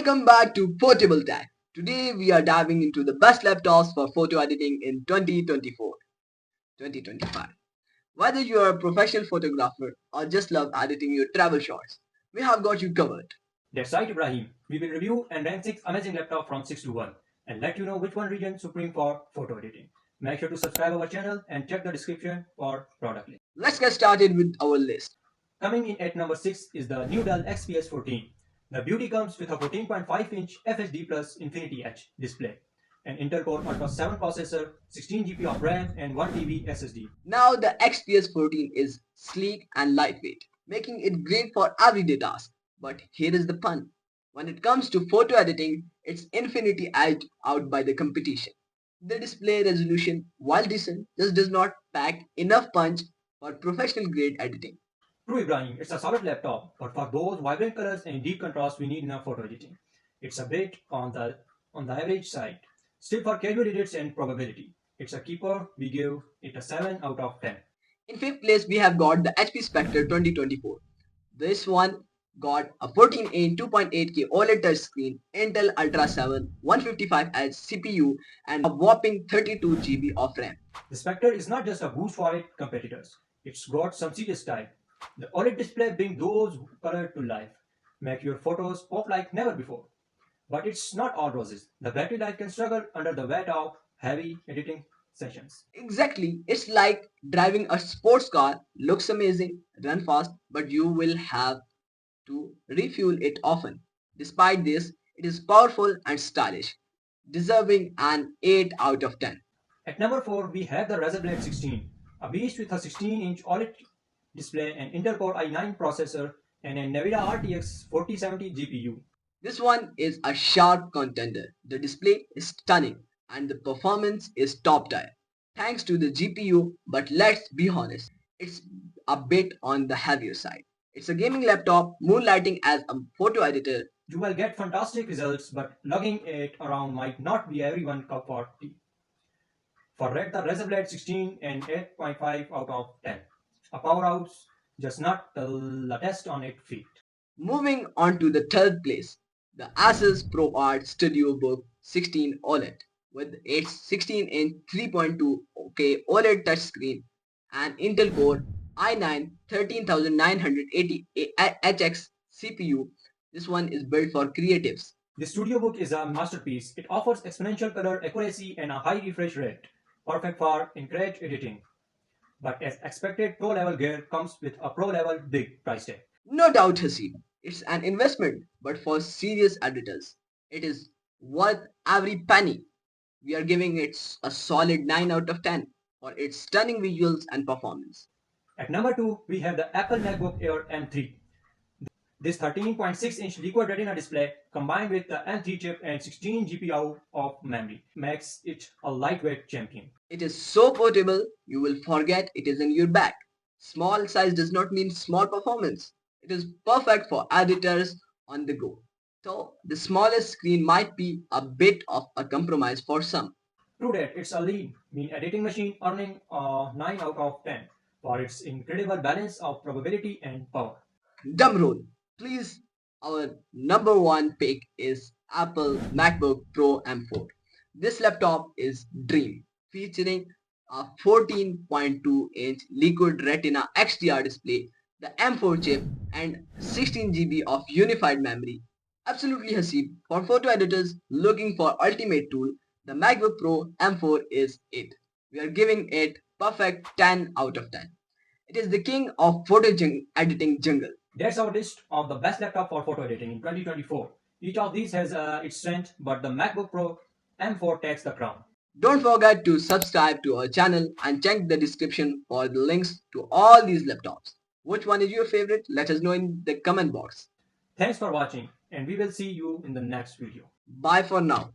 Welcome back to Portable Tech. Today we are diving into the best laptops for photo editing in 2024-2025. Whether you are a professional photographer or just love editing your travel shots, we have got you covered. That's right, Ibrahim. We will review and rank 6 amazing laptops from 6 to 1 and let you know which one region supreme for photo editing. Make sure to subscribe our channel and check the description for product link. Let's get started with our list. Coming in at number 6 is the new Dell XPS 14. The beauty comes with a 14.5-inch FHD Plus Infinity Edge display, an Intel Core Ultra 7 processor, 16 GB of RAM and 1 TB SSD. Now the XPS 14 is sleek and lightweight, making it great for everyday tasks. But here is the pun. When it comes to photo editing, it's infinity edged out by the competition. The display resolution, while decent, just does not pack enough punch for professional grade editing. True, Ibrahim, it's a solid laptop, but for those vibrant colors and deep contrast we need in our photo editing, it's a bit on the average side. Still, for casual edits and probability, it's a keeper. We give it a 7 out of 10. In fifth place, we have got the HP Spectre 2024. This one got a 14-inch 2.8K OLED touchscreen, Intel Ultra 7 155Hz CPU, and a whopping 32 GB of RAM. The Spectre is not just a boost for its competitors. It's got some serious style. The OLED display brings those colors to life, make your photos pop like never before. But it's not all roses. The battery life can struggle under the weight of heavy editing sessions. Exactly, it's like driving a sports car, looks amazing, run fast, but you will have to refuel it often. Despite this, it is powerful and stylish, deserving an 8 out of 10. At number 4, we have the Razer Blade 16, a beast with a 16-inch OLED display, an Intel Core i9 processor, and a NVIDIA RTX 4070 GPU. This one is a sharp contender. The display is stunning and the performance is top tier thanks to the GPU, but let's be honest, it's a bit on the heavier side. It's a gaming laptop moonlighting as a photo editor. You will get fantastic results, but lugging it around might not be everyone's cup of tea. For Red, the Razer Blade 16 and 8.5 out of 10. A powerhouse, just not the latest on its feet. Moving on to the third place, the Asus ProArt Studio Book 16 OLED with its 16-inch 3.2K OLED touchscreen and Intel Core i9 13980 HX CPU. This one is built for creatives. The Studio Book is a masterpiece. It offers exponential color accuracy and a high refresh rate, perfect for encourage editing. But as expected, pro-level gear comes with a pro-level big price tag. No doubt, Hasib, it's an investment, but for serious editors, it is worth every penny. We are giving it a solid 9 out of 10 for its stunning visuals and performance. At number 2, we have the Apple MacBook Air M3. This 13.6-inch Liquid Retina display combined with the M3 chip and 16 GB of memory makes it a lightweight champion. It is so portable, you will forget it is in your bag. Small size does not mean small performance. It is perfect for editors on the go. So the smallest screen might be a bit of a compromise for some. True that, it's a lean, mean editing machine earning a 9 out of 10 for its incredible balance of probability and power. Drum roll. Please, our number one pick is Apple MacBook Pro M4. This laptop is dream, featuring a 14.2-inch Liquid Retina XDR display, the M4 chip, and 16 GB of unified memory. Absolutely Hasib, for photo editors looking for ultimate tool, the MacBook Pro M4 is it. We are giving it perfect 10 out of 10. It is the king of photo editing jungle. That's our list of the best laptop for photo editing in 2024. Each of these has its strength, but the MacBook Pro M4 takes the crown. Don't forget to subscribe to our channel and check the description for the links to all these laptops. Which one is your favorite? Let us know in the comment box. Thanks for watching, and we will see you in the next video. Bye for now.